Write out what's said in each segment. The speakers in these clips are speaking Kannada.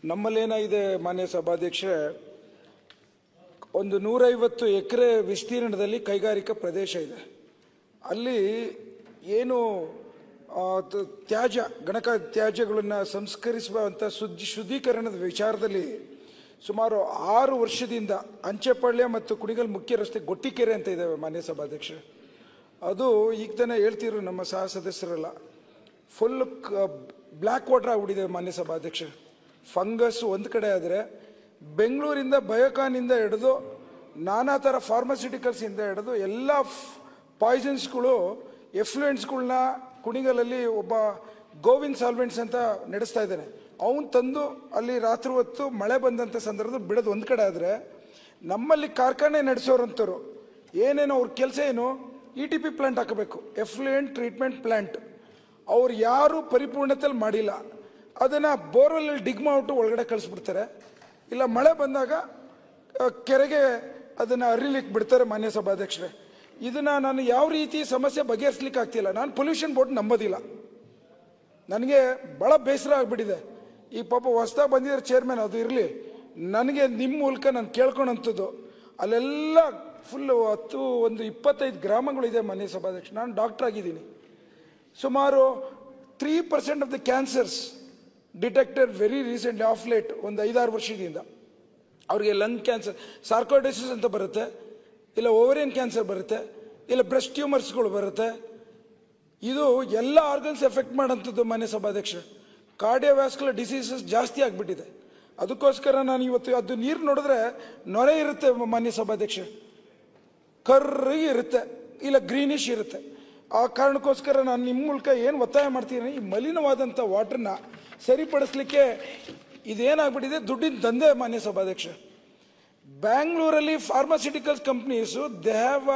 ನಮ್ಮಲ್ಲೇನಾಗಿದೆ ಮಾನ್ಯ ಸಭಾಧ್ಯಕ್ಷರೇ, ಒಂದು 150 ಎಕರೆ ವಿಸ್ತೀರ್ಣದಲ್ಲಿ ಕೈಗಾರಿಕಾ ಪ್ರದೇಶ ಇದೆ. ಅಲ್ಲಿ ಏನು ಗಣಕ ತ್ಯಾಜ್ಯಗಳನ್ನು ಸಂಸ್ಕರಿಸುವಂಥ ಶುದ್ಧೀಕರಣದ ವಿಚಾರದಲ್ಲಿ ಸುಮಾರು 6 ವರ್ಷದಿಂದ ಅಂಚೆಪಾಳ್ಯ ಮತ್ತು ಕುಣಿಗಲ್ ಮುಖ್ಯ ರಸ್ತೆ ಗೊಟ್ಟಿಕೆರೆ ಅಂತ ಇದ್ದಾವೆ ಮಾನ್ಯ ಸಭಾಧ್ಯಕ್ಷರೇ. ಅದು ಈಗ ತಾನೇ ಹೇಳ್ತಿದ್ರು ನಮ್ಮ ಸಹ ಸದಸ್ಯರೆಲ್ಲ, ಫುಲ್ ಬ್ಲ್ಯಾಕ್ ವಾಟರ್ ಆಗ್ಬಿಟ್ಟಿದೆ ಮಾನ್ಯ ಸಭಾಧ್ಯಕ್ಷರೇ. ಫಂಗಸ್ ಒಂದು ಕಡೆ ಆದರೆ ಬೆಂಗಳೂರಿಂದ ಬಯೋಕಾನಿಂದ ಹಿಡಿದು ನಾನಾ ಥರ ಫಾರ್ಮಾಸ್ಯೂಟಿಕಲ್ಸಿಂದ ಹಿಡಿದು ಎಲ್ಲ ಪಾಯ್ಸನ್ಸ್ಗಳು ಎಫ್ಲುಯೆಂಟ್ಸ್ಗಳನ್ನ ಕುಣಿಗಲಲ್ಲಿ ಒಬ್ಬ ಗೋವಿಂದ್ ಸಾಲ್ವೆಂಟ್ಸ್ ಅಂತ ನಡೆಸ್ತಾ ಇದ್ದಾನೆ. ಅವನು ತಂದು ಅಲ್ಲಿ ರಾತ್ರಿ ಹೊತ್ತು ಮಳೆ ಬಂದಂಥ ಸಂದರ್ಭದಲ್ಲಿ ಬಿಡೋದು ಒಂದು ಕಡೆ ಆದರೆ, ನಮ್ಮಲ್ಲಿ ಕಾರ್ಖಾನೆ ನಡೆಸೋರಂಥವ್ರು ಏನೇನೋ ಅವ್ರ ಕೆಲಸ ಏನು, ETP ಪ್ಲಾಂಟ್ ಹಾಕಬೇಕು, ಎಫ್ಲುಯೆಂಟ್ ಟ್ರೀಟ್ಮೆಂಟ್ ಪ್ಲಾಂಟ್. ಅವ್ರು ಯಾರು ಪರಿಪೂರ್ಣತೆಯಲ್ಲಿ ಮಾಡಿಲ್ಲ. ಅದನ್ನು ಬೋರ್ವೆಲ್ಲಲ್ಲಿ ಡಿಗ್ ಮಾಡಿಬಿಟ್ಟು ಒಳಗಡೆ ಕಳಿಸ್ಬಿಡ್ತಾರೆ. ಇಲ್ಲ ಮಳೆ ಬಂದಾಗ ಕೆರೆಗೆ ಅದನ್ನು ಹರಿಲಿಕ್ಕೆ ಬಿಡ್ತಾರೆ ಮಾನ್ಯ ಸಭಾಧ್ಯಕ್ಷರೇ. ಇದನ್ನು ನಾನು ಯಾವ ರೀತಿ ಸಮಸ್ಯೆ ಬಗೆಹರಿಸ್ಲಿಕ್ಕೆ ಆಗ್ತಿಲ್ಲ. ನಾನು ಪೊಲ್ಯೂಷನ್ ಬೋರ್ಡ್ ನಂಬೋದಿಲ್ಲ. ನನಗೆ ಭಾಳ ಬೇಸರ ಆಗಿಬಿಟ್ಟಿದೆ. ಈ ಪಾಪ ಹೊಸ್ದಾಗಿ ಬಂದಿದ್ದಾರೆ ಚೇರ್ಮನ್, ಅದು ಇರಲಿ. ನನಗೆ ನಿಮ್ಮ ಮೂಲಕ ನಾನು ಕೇಳ್ಕೊಳಂಥದ್ದು, ಅಲ್ಲೆಲ್ಲ ಫುಲ್ಲು 25 ಗ್ರಾಮಗಳಿದೆ ಮಾನ್ಯ ಸಭಾಧ್ಯಕ್ಷ. ನಾನು ಡಾಕ್ಟರ್ ಆಗಿದ್ದೀನಿ. ಸುಮಾರು 3% of the cancers detected very recently, of late, ಒಂದು 5-6 ವರ್ಷದಿಂದ. ಅವರಿಗೆ ಲಂಗ್ ಕ್ಯಾನ್ಸರ್, ಸಾರ್ಕೋಯಿಡೋಸಿಸ್ ಅಂತ ಬರುತ್ತೆ, ಇಲ್ಲ ಓವರಿಯನ್ ಕ್ಯಾನ್ಸರ್ ಬರುತ್ತೆ, ಇಲ್ಲ ಬ್ರೆಸ್ಟ್ ಟ್ಯೂಮರ್ಸ್ಗಳು ಬರುತ್ತೆ. ಇದು ಎಲ್ಲ ಆರ್ಗನ್ಸ್ ಎಫೆಕ್ಟ್ ಮಾಡೋಂಥದ್ದು ಮಾನ್ಯ ಸಭಾಧ್ಯಕ್ಷ. ಕಾರ್ಡಿಯೋವ್ಯಾಸ್ಕ್ಯುಲರ್ ಡಿಸೀಸಸ್ ಜಾಸ್ತಿ ಆಗಿಬಿಟ್ಟಿದೆ. ಅದಕ್ಕೋಸ್ಕರ ನಾನು ಇವತ್ತು ಅದು ನೀರು ನೋಡಿದ್ರೆ ನೊರೆ ಇರುತ್ತೆ ಮಾನ್ಯ ಸಭಾಧ್ಯಕ್ಷ, ಕರ್ರಗೆ ಇರುತ್ತೆ, ಇಲ್ಲ ಗ್ರೀನಿಶ್ ಇರುತ್ತೆ. ಆ ಕಾರಣಕ್ಕೋಸ್ಕರ ನಾನು ನಿಮ್ಮ ಮೂಲಕ ಏನು ಒತ್ತಾಯ ಮಾಡ್ತೀನಿ, ಈ ಮಲಿನವಾದಂಥ ವಾಟರ್ನ ಸರಿಪಡಿಸ್ಲಿಕ್ಕೆ ಇದೇನಾಗ್ಬಿಟ್ಟಿದೆ, ದುಡ್ಡಿನ ದಂಧೆ ಮಾನ್ಯ ಸಭಾಧ್ಯಕ್ಷ. ಬ್ಯಾಂಗ್ಳೂರಲ್ಲಿ pharmaceuticals companies they have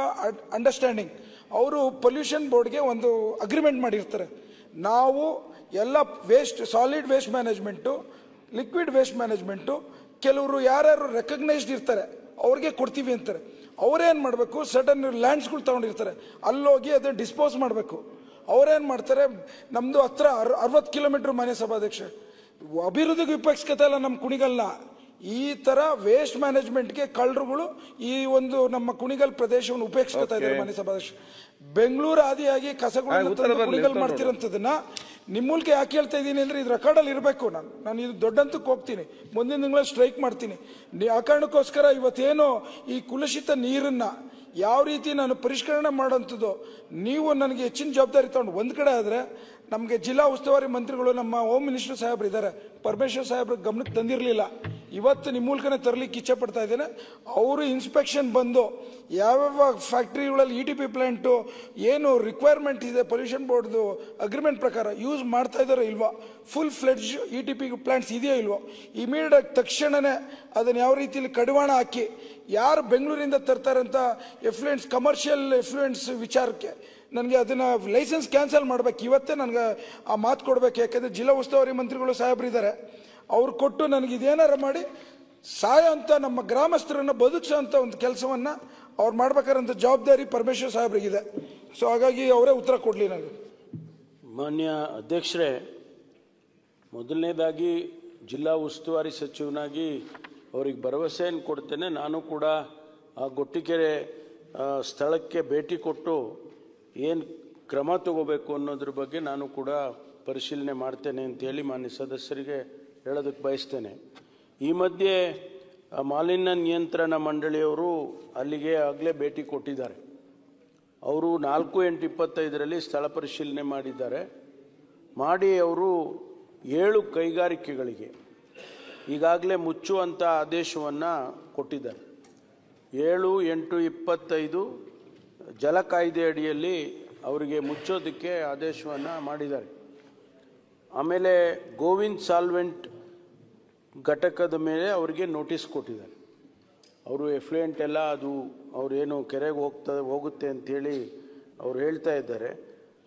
understanding. ಅವರು ಪೊಲ್ಯೂಷನ್ ಬೋರ್ಡ್ಗೆ ಒಂದು ಅಗ್ರಿಮೆಂಟ್ ಮಾಡಿರ್ತಾರೆ. ನಾವು ಎಲ್ಲ waste, solid waste management, liquid waste management, ಕೆಲವರು ಯಾರ್ಯಾರು ರೆಕಗ್ನೈಸ್ಡ್ ಇರ್ತಾರೆ ಅವ್ರಿಗೆ ಕೊಡ್ತೀವಿ ಅಂತಾರೆ. ಅವರೇನು ಮಾಡಬೇಕು, ಸಡನ್ ಲ್ಯಾಂಡ್ಸ್ಗಳು ತೊಗೊಂಡಿರ್ತಾರೆ, ಅಲ್ಲೋಗಿ ಅದನ್ನು ಡಿಸ್ಪೋಸ್ ಮಾಡಬೇಕು. ಅವರೇನು ಮಾಡ್ತಾರೆ, ನಮ್ಮದು ಹತ್ರ 60 ಕಿಲೋಮೀಟ್ರ್ ಮಾನ್ಯ ಸಭಾಧ್ಯಕ್ಷ. ಅಭಿವೃದ್ಧಿಗೆ ಉಪಯೋಗಿಸ್ಕೊತಾ ಇಲ್ಲ ನಮ್ಮ ಕುಣಿಗಲ್ನ. ಈ ಥರ ವೇಸ್ಟ್ ಮ್ಯಾನೇಜ್ಮೆಂಟ್ಗೆ ಕಳ್ಳರುಗಳು ಈ ಒಂದು ನಮ್ಮ ಕುಣಿಗಲ್ ಪ್ರದೇಶವನ್ನು ಉಪಯೋಗಿಸ್ಕೊತಾ ಇದ್ದಾರೆ ಮಾನ್ಯ ಸಭಾಧ್ಯಕ್ಷ. ಬೆಂಗಳೂರು ಆದಿಯಾಗಿ ಕಸಗಳು ಕುಣಿಗಲ್ ಮಾಡ್ತಿರೋಂಥದ್ದನ್ನ ನಿಮ್ಮ ಮೂಲಕ ಯಾಕೆ ಹೇಳ್ತಾ ಇದ್ದೀನಿ ಅಂದರೆ, ಇದು ರೆಕಾರ್ಡಲ್ಲಿ ಇರಬೇಕು. ನಾನು ಇದು ದೊಡ್ಡಂತಕ್ಕೆ ಹೋಗ್ತೀನಿ, ಮುಂದಿನ ತಿಂಗಳಲ್ಲಿ ಸ್ಟ್ರೈಕ್ ಮಾಡ್ತೀನಿ. ಆ ಕಾರಣಕ್ಕೋಸ್ಕರ ಇವತ್ತೇನು ಈ ಕುಲುಷಿತ ನೀರನ್ನು ಯಾವ ರೀತಿ ನಾನು ಪರಿಷ್ಕರಣೆ ಮಾಡೋಂಥದ್ದು, ನೀವು ನನಗೆ ಹೆಚ್ಚಿನ ಜವಾಬ್ದಾರಿ ತಗೊಂಡು ಒಂದು ಕಡೆ ಆದರೆ, ನಮಗೆ ಜಿಲ್ಲಾ ಉಸ್ತುವಾರಿ ಮಂತ್ರಿಗಳು ನಮ್ಮ ಹೋಮ್ ಮಿನಿಸ್ಟರ್ ಸಾಹೇಬ್ರು ಇದ್ದಾರೆ, ಪರಮೇಶ್ವರ್ ಸಾಹೇಬ್ರ ಗಮನಕ್ಕೆ ತಂದಿರಲಿಲ್ಲ. ಇವತ್ತು ನಿಮ್ಮ ಮೂಲಕನೇ ತರಲಿಕ್ಕೆ ಇಚ್ಛೆ ಪಡ್ತಾ ಇದ್ದೇನೆ. ಅವರು ಇನ್ಸ್ಪೆಕ್ಷನ್ ಬಂದು ಯಾವ್ಯಾವ ಫ್ಯಾಕ್ಟ್ರಿಗಳಲ್ಲಿ ETP ಪ್ಲಾಂಟು ಏನು ರಿಕ್ವೈರ್ಮೆಂಟ್ ಇದೆ ಪೊಲ್ಯೂಷನ್ ಬೋರ್ಡ್ದು ಅಗ್ರಿಮೆಂಟ್ ಪ್ರಕಾರ ಯೂಸ್ ಮಾಡ್ತಾ ಇದ್ದಾರೋ ಇಲ್ವೋ, ಫುಲ್ ಫ್ಲೆಡ್ಜ್ ETP ಪ್ಲಾಂಟ್ಸ್ ಇದೆಯೋ ಇಲ್ವೋ, ಇಮಿಡಿಯೇಟ್ ತಕ್ಷಣವೇ ಅದನ್ನು ಯಾವ ರೀತಿಯಲ್ಲಿ ಕಡಿವಾಣ ಹಾಕಿ ಯಾರು ಬೆಂಗಳೂರಿಂದ ತರ್ತಾರಂತ ಎಫ್ಲುಯೆಂಟ್ಸ್, ಕಮರ್ಷಿಯಲ್ ಎಫ್ಲುಯೆಂಟ್ಸ್ ವಿಚಾರಕ್ಕೆ ನನಗೆ ಅದನ್ನು ಲೈಸೆನ್ಸ್ ಕ್ಯಾನ್ಸಲ್ ಮಾಡಬೇಕು. ಇವತ್ತೇ ನನಗೆ ಆ ಮಾತು ಕೊಡಬೇಕು. ಯಾಕೆಂದರೆ ಜಿಲ್ಲಾ ಉಸ್ತುವಾರಿ ಮಂತ್ರಿಗಳು ಸಾಹೇಬ್ರಿದ್ದಾರೆ, ಅವ್ರು ಕೊಟ್ಟು ನನಗೆ ಇದೇನಾರ ಮಾಡಿ ಸಹಾಯ ಅಂತ ನಮ್ಮ ಗ್ರಾಮಸ್ಥರನ್ನು ಬದುಕಿಸೋಂಥ ಒಂದು ಕೆಲಸವನ್ನು ಅವ್ರು ಮಾಡ್ಬೇಕಾದಂಥ ಜವಾಬ್ದಾರಿ ಪರಮೇಶ್ವರ್ ಸಾಹೇಬ್ರಿಗಿದೆ. ಸೊ ಹಾಗಾಗಿ ಅವರೇ ಉತ್ತರ ಕೊಡಲಿ ನನಗೆ. ಮಾನ್ಯ ಅಧ್ಯಕ್ಷರೇ, ಮೊದಲನೇದಾಗಿ ಜಿಲ್ಲಾ ಉಸ್ತುವಾರಿ ಸಚಿವನಾಗಿ ಅವ್ರಿಗೆ ಭರವಸೆಯನ್ನು ಕೊಡ್ತೇನೆ. ನಾನು ಕೂಡ ಆ ಗೊಟ್ಟಿಕೆರೆ ಸ್ಥಳಕ್ಕೆ ಭೇಟಿ ಕೊಟ್ಟು ಏನು ಕ್ರಮ ತಗೋಬೇಕು ಅನ್ನೋದ್ರ ಬಗ್ಗೆ ನಾನು ಕೂಡ ಪರಿಶೀಲನೆ ಮಾಡ್ತೇನೆ ಅಂತೇಳಿ ಮಾನ್ಯ ಸದಸ್ಯರಿಗೆ ಹೇಳೋದಕ್ಕೆ ಬಯಸ್ತೇನೆ. ಈ ಮಧ್ಯೆ ಮಾಲಿನ್ಯ ನಿಯಂತ್ರಣ ಮಂಡಳಿಯವರು ಅಲ್ಲಿಗೆ ಆಗಲೇ ಭೇಟಿ ಕೊಟ್ಟಿದ್ದಾರೆ. ಅವರು 4/8/25ರಲ್ಲಿ ಸ್ಥಳ ಪರಿಶೀಲನೆ ಮಾಡಿದ್ದಾರೆ. ಮಾಡಿ ಅವರು 7 ಕೈಗಾರಿಕೆಗಳಿಗೆ ಈಗಾಗಲೇ ಮುಚ್ಚುವಂಥ ಆದೇಶವನ್ನು ಕೊಟ್ಟಿದ್ದಾರೆ. 7/8/25 ಜಲ ಕಾಯ್ದೆ ಅಡಿಯಲ್ಲಿ ಅವರಿಗೆ ಮುಚ್ಚೋದಕ್ಕೆ ಆದೇಶವನ್ನು ಮಾಡಿದ್ದಾರೆ. ಆಮೇಲೆ ಗೋವಿಂದ್ ಸಾಲ್ವೆಂಟ್ ಘಟಕದ ಮೇಲೆ ಅವರಿಗೆ ನೋಟಿಸ್ ಕೊಟ್ಟಿದ್ದಾರೆ. ಅವರು ಎಫ್ಲುಯೆಂಟ್ ಎಲ್ಲ ಅದು ಅವರೇನು ಕೆರೆಗೆ ಹೋಗುತ್ತೆ ಅಂಥೇಳಿ ಅವ್ರು ಹೇಳ್ತಾ ಇದ್ದಾರೆ.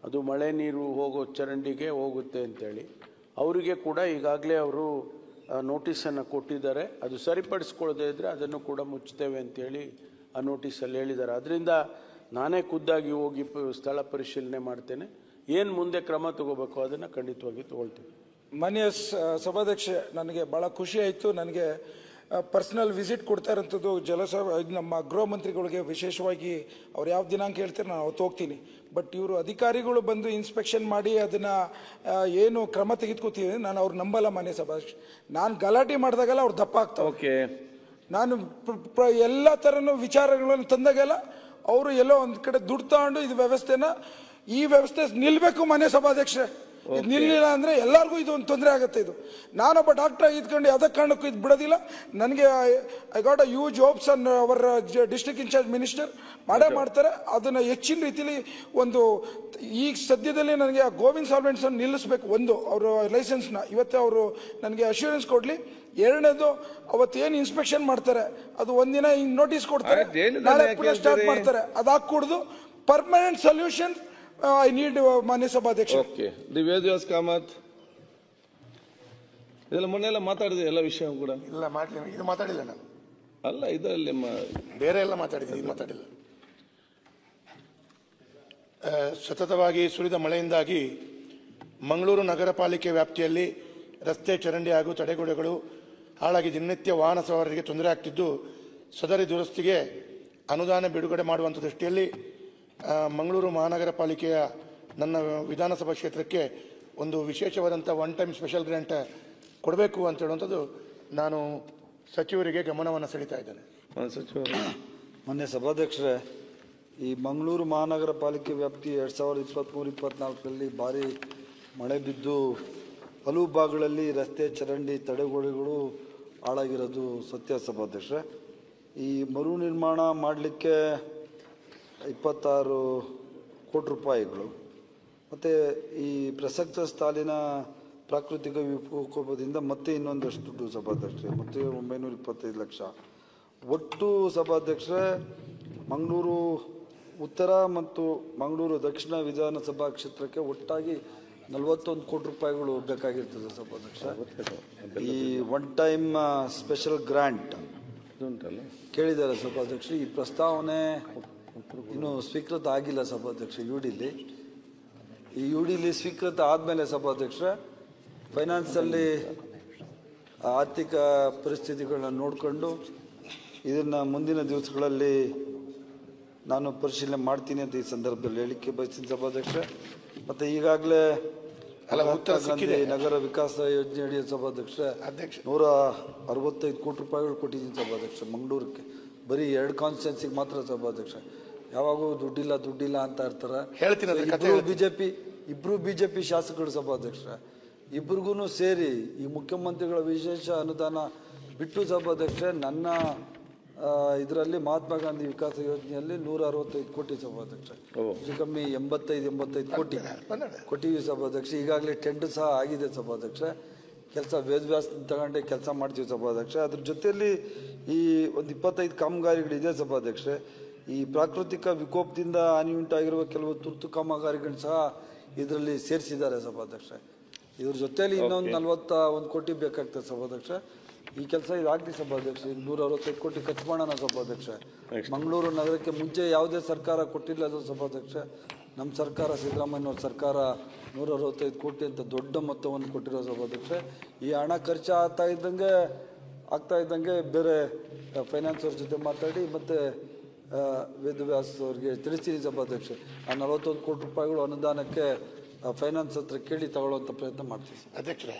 ಅದು ಮಳೆ ನೀರು ಹೋಗೋ ಚರಂಡಿಗೆ ಹೋಗುತ್ತೆ ಅಂಥೇಳಿ ಅವರಿಗೆ ಕೂಡ ಈಗಾಗಲೇ ಅವರು ನೋಟಿಸನ್ನು ಕೊಟ್ಟಿದ್ದಾರೆ. ಅದು ಸರಿಪಡಿಸ್ಕೊಳ್ಳದೇ ಇದ್ದರೆ ಅದನ್ನು ಕೂಡ ಮುಚ್ತೇವೆ ಅಂಥೇಳಿ ಆ ನೋಟಿಸಲ್ಲಿ ಹೇಳಿದ್ದಾರೆ. ಅದರಿಂದ ನಾನೇ ಖುದ್ದಾಗಿ ಹೋಗಿ ಸ್ಥಳ ಪರಿಶೀಲನೆ ಮಾಡ್ತೇನೆ. ಏನು ಮುಂದೆ ಕ್ರಮ ತಗೋಬೇಕು ಅದನ್ನು ಖಂಡಿತವಾಗಿ ತಗೊಳ್ತೀವಿ. ಮಾನ್ಯ ಸಭಾಧ್ಯಕ್ಷ, ನನಗೆ ಭಾಳ ಖುಷಿ ಆಯಿತು. ನನಗೆ ಪರ್ಸನಲ್ ವಿಸಿಟ್ ಕೊಡ್ತಾರಂಥದ್ದು ನಮ್ಮ ಗೃಹ ಮಂತ್ರಿಗಳಿಗೆ ವಿಶೇಷವಾಗಿ ಅವ್ರು ಯಾವ ದಿನಾಂಕ ಹೇಳ್ತಾರೆ ನಾನು ಅವತ್ತು ಹೋಗ್ತೀನಿ. ಬಟ್ ಇವರು ಅಧಿಕಾರಿಗಳು ಬಂದು ಇನ್ಸ್ಪೆಕ್ಷನ್ ಮಾಡಿ ಅದನ್ನು ಏನು ಕ್ರಮ ತೆಗೆದುಕೋತೀವಿ, ನಾನು ಅವ್ರು ನಂಬಲ್ಲ ಮಾನ್ಯ ಸಭಾಧ್ಯಕ್ಷ. ನಾನು ಗಲಾಟೆ ಮಾಡಿದಾಗೆಲ್ಲ ಅವ್ರು ದಪ್ಪ ಆಗ್ತಾರೆ. ಓಕೆ, ನಾನು ಎಲ್ಲ ಥರನೂ ವಿಚಾರಗಳನ್ನು ತಂದಾಗೆಲ್ಲ ಅವರು ಎಲ್ಲೋ ಒಂದು ಕಡೆ ದುಡ್ಡು ತಗೊಂಡು ಇದು ವ್ಯವಸ್ಥೆನ ಈ ವ್ಯವಸ್ಥೆ ನಿಲ್ಲಬೇಕು ಮಾನ್ಯ ಸಭಾಧ್ಯಕ್ಷ. ಇದು ನಿಲ್ಲಿಲ್ಲ ಅಂದ್ರೆ ಎಲ್ಲರಿಗೂ ಇದು ಒಂದು ತೊಂದರೆ ಆಗುತ್ತೆ. ಇದು ನಾನೊಬ್ಬ ಡಾಕ್ಟರ್ ಇದ್ಕೊಂಡು ಯಾವುದೇ ಕಾರಣಕ್ಕೂ ಇದು ಬಿಡೋದಿಲ್ಲ. ನನಗೆ I got a huge hopes on our district incharge minister ಮಾಡ್ತಾರೆ. ಅದನ್ನ ಹೆಚ್ಚಿನ ರೀತಿಯಲ್ಲಿ ಒಂದು ಈಗ ಸದ್ಯದಲ್ಲಿ ನನಗೆ ಗೋವಿಂದ್ ಸಾಲ್ವೆಂಟ್ಸ್ ಅನ್ನು ನಿಲ್ಲಿಸಬೇಕು. ಒಂದು ಅವರ ಲೈಸೆನ್ಸ್ನ ಇವತ್ತೇ ಅವರು ನನಗೆ ಅಶ್ಯೂರೆನ್ಸ್ ಕೊಡ್ಲಿ. ಎರಡನೇದು ಅವತ್ತೇನು ಇನ್ಸ್ಪೆಕ್ಷನ್ ಮಾಡ್ತಾರೆ ಅದು ಒಂದಿನ ನೋಟಿಸ್ ಕೊಡ್ತಾರೆ, ನಾಳೆ ಪುನಃ ಸ್ಟಾರ್ಟ್ ಮಾಡ್ತಾರೆ. ಅದಾಗಕೂಡದು ಪರ್ಮನೆಂಟ್ ಸೊಲ್ಯೂಷನ್ ಐ ನೀಡ್ ಮಾನ್ಯ ಸಭಾಧ್ಯಕ್ಷ. ಓಕೆ, ದಿ ವೇದವ್ಯಾಸ್ ಕಾಮತ್ ಇದೆಲ್ಲ ಮೊನ್ನೆಲ್ಲ ಮಾತಾಡಿದೆ ಎಲ್ಲ ವಿಷಯ ಕೂಡ. ಇಲ್ಲ ಮಾಡಲಿಲ್ಲ, ಇದು ಮಾತಾಡಿಲ್ಲ ನಾನು. ಅಲ್ಲ ಇದರಲ್ಲಿ ಬೇರೆ ಎಲ್ಲ ಮಾತಾಡಿದ್ದೀನಿ, ಇದು ಮಾತಾಡಿಲ್ಲ. ಸತತವಾಗಿ ಸುರಿದ ಮಳೆಯಿಂದಾಗಿ ಮಂಗಳೂರು ನಗರ ಪಾಲಿಕೆ ವ್ಯಾಪ್ತಿಯಲ್ಲಿ ರಸ್ತೆ ಚರಂಡಿ ಹಾಗೂ ತಡೆಗೋಡೆಗಳು ಹಾಳಾಗಿ ದಿನನಿತ್ಯ ವಾಹನ ಸವಾರರಿಗೆ ತೊಂದರೆ ಆಗ್ತಿದ್ದು, ಸದರಿ ದುರಸ್ತಿಗೆ ಅನುದಾನ ಬಿಡುಗಡೆ ಮಾಡುವಂಥ ದೃಷ್ಟಿಯಲ್ಲಿ ಮಂಗಳೂರು ಮಹಾನಗರ ಪಾಲಿಕೆಯ ನನ್ನ ವಿಧಾನಸಭಾ ಕ್ಷೇತ್ರಕ್ಕೆ ಒಂದು ವಿಶೇಷವಾದಂಥ ಒನ್ ಟೈಮ್ ಸ್ಪೆಷಲ್ ಗ್ರಾಂಟ್ ಕೊಡಬೇಕು ಅಂತ ಹೇಳುವಂಥದ್ದು ನಾನು ಸಚಿವರಿಗೆ ಗಮನವನ್ನು ಸೆಳೀತಾ ಇದ್ದೇನೆ. ಮೊನ್ನೆ ಸಭಾಧ್ಯಕ್ಷರೇ, ಈ ಮಂಗಳೂರು ಮಹಾನಗರ ಪಾಲಿಕೆ ವ್ಯಾಪ್ತಿ 2023-24ರಲ್ಲಿ ಭಾರಿ ಮಳೆ ಬಿದ್ದು ಹಲವು ಭಾಗಗಳಲ್ಲಿ ರಸ್ತೆ ಚರಂಡಿ ತಡೆಗೋಡೆಗಳು ಹಾಳಾಗಿರೋದು ಸತ್ಯ ಸಭಾಧ್ಯಕ್ಷರೇ. ಈ ಮರು ನಿರ್ಮಾಣ ಮಾಡಲಿಕ್ಕೆ 26 ಕೋಟಿ ರೂಪಾಯಿಗಳು ಮತ್ತು ಈ ಪ್ರಸಕ್ತ ಸಾಲಿನ ಪ್ರಾಕೃತಿಕ ವಿಕೋಪದಿಂದ ಮತ್ತೆ ಇನ್ನೊಂದಷ್ಟು ದುಡ್ಡು ಸಭಾಧ್ಯಕ್ಷರೇ, ಮತ್ತೆ 925 ಲಕ್ಷ ಒಟ್ಟು ಸಭಾಧ್ಯಕ್ಷರೇ. ಮಂಗಳೂರು ಉತ್ತರ ಮತ್ತು ಮಂಗಳೂರು ದಕ್ಷಿಣ ವಿಧಾನಸಭಾ ಕ್ಷೇತ್ರಕ್ಕೆ ಒಟ್ಟಾಗಿ 41 ಕೋಟಿ ರೂಪಾಯಿಗಳು ಬೇಕಾಗಿರ್ತದೆ ಸಭಾಧ್ಯಕ್ಷ. ಈ ಒನ್ ಟೈಮ್ ಸ್ಪೆಷಲ್ ಗ್ರಾಂಟ್ ಕೇಳಿದ್ದಾರೆ ಸಭಾಧ್ಯಕ್ಷ. ಈ ಪ್ರಸ್ತಾವನೆ ಇನ್ನು ಸ್ವೀಕೃತ ಆಗಿಲ್ಲ ಸಭಾಧ್ಯಕ್ಷ. ಈ ಯುಡಿಲಿ ಸ್ವೀಕೃತ ಆದಮೇಲೆ ಸಭಾಧ್ಯಕ್ಷ ಫೈನಾನ್ಸಲ್ಲಿ ಆರ್ಥಿಕ ಪರಿಸ್ಥಿತಿಗಳನ್ನ ನೋಡಿಕೊಂಡು ಇದನ್ನು ಮುಂದಿನ ದಿವಸಗಳಲ್ಲಿ ನಾನು ಪರಿಶೀಲನೆ ಮಾಡ್ತೀನಿ ಅಂತ ಈ ಸಂದರ್ಭದಲ್ಲಿ ಹೇಳಿಕೆ ಬಯಸ್ತೀನಿ ಸಭಾಧ್ಯಕ್ಷ. ಮತ್ತು ಈಗಾಗಲೇ ನಗರ ವಿಕಾಸ ಯೋಜನೆ ಅಡಿಯ ಸಭಾಧ್ಯಕ್ಷ 165 ಕೋಟಿ ರೂಪಾಯಿಗಳು ಕೊಟ್ಟಿದ್ದೀನಿ ಸಭಾಧ್ಯಕ್ಷ ಮಂಗಳೂರಿಗೆ. ಬರೀ 2 ಕಾನ್ಸ್ಟಿಟ್ಯೂನ್ಸಿಗೆ ಮಾತ್ರ ಸಭಾಧ್ಯಕ್ಷ. ಯಾವಾಗೂ ದುಡ್ಡಿಲ್ಲ ಅಂತ ಇರ್ತಾರೆ. ಇಬ್ರು ಬಿಜೆಪಿ ಶಾಸಕರು ಸಭಾಧ್ಯಕ್ಷ. ಇಬ್ರಿಗೂ ಸೇರಿ ಈ ಮುಖ್ಯಮಂತ್ರಿಗಳ ವಿಶೇಷ ಅನುದಾನ ಬಿಟ್ಟು ಸಭಾಧ್ಯಕ್ಷ ನನ್ನ ಇದರಲ್ಲಿ ಮಹಾತ್ಮ ಗಾಂಧಿ ವಿಕಾಸ ಯೋಜನೆಯಲ್ಲಿ 165 ಕೋಟಿ ಸಭಾಧ್ಯಕ್ಷ. ಹೆಚ್ಚು ಕಮ್ಮಿ 85 ಕೋಟಿ ಕೊಟ್ಟಿವಿ ಸಭಾಧ್ಯಕ್ಷ. ಈಗಾಗಲೇ ಟೆಂಡರ್ ಸಹ ಆಗಿದೆ ಸಭಾಧ್ಯಕ್ಷ. ಕೆಲಸ ವೇದವ್ಯಾಸ ತಗೊಂಡೆ ಕೆಲಸ ಮಾಡ್ತೀವಿ ಸಭಾಧ್ಯಕ್ಷ. ಅದ್ರ ಜೊತೆಯಲ್ಲಿ ಈ ಒಂದು 25 ಕಾಮಗಾರಿಗಳಿದೆ ಸಭಾಧ್ಯಕ್ಷ. ಈ ಪ್ರಾಕೃತಿಕ ವಿಕೋಪದಿಂದ ಹಾನಿ ಉಂಟಾಗಿರುವ ಕೆಲವು ತುರ್ತು ಕಾಮಗಾರಿಗಳನ್ನ ಸಹ ಇದರಲ್ಲಿ ಸೇರಿಸಿದ್ದಾರೆ ಸಭಾಧ್ಯಕ್ಷ. ಇದ್ರ ಜೊತೆಯಲ್ಲಿ ಇನ್ನೊಂದು 41 ಕೋಟಿ ಬೇಕಾಗ್ತದೆ ಸಭಾಧ್ಯಕ್ಷ. ಈ ಕೆಲಸ ಇದಾಗಲಿ ಸಭಾಧ್ಯಕ್ಷ. 165 ಕೋಟಿ ಖರ್ಚು ಮಾಡೋಣ ಸಭಾಧ್ಯಕ್ಷ. ಮಂಗಳೂರು ನಗರಕ್ಕೆ ಮುಂಚೆ ಯಾವುದೇ ಸರ್ಕಾರ ಕೊಟ್ಟಿಲ್ಲ ಅದು ಸಭಾಧ್ಯಕ್ಷ. ನಮ್ಮ ಸರ್ಕಾರ, ಸಿದ್ದರಾಮಯ್ಯವ್ರ ಸರ್ಕಾರ 165 ಕೋಟಿ ಅಂತ ದೊಡ್ಡ ಮೊತ್ತವನ್ನು ಕೊಟ್ಟಿರೋ ಸಭಾಧ್ಯಕ್ಷ. ಈ ಹಣ ಖರ್ಚು ಆಗ್ತಾ ಇದ್ದಂಗೆ ಬೇರೆ ಫೈನಾನ್ಸ್ ಅವ್ರ ಜೊತೆ ಮಾತಾಡಿ ಮತ್ತೆ ವೇದವ್ಯಾಸ್ ಅವ್ರಿಗೆ ತಿಳಿಸ್ತೀನಿ ಸಭಾಧ್ಯಕ್ಷ. ಆ 41 ಕೋಟಿ ರೂಪಾಯಿಗಳು ಅನುದಾನಕ್ಕೆ ಫೈನಾನ್ಸ್ ಹತ್ರ ಕೇಳಿ ತಗೊಳ್ಳುವಂಥ ಪ್ರಯತ್ನ ಮಾಡ್ತೀವಿ ಅಧ್ಯಕ್ಷರೇ.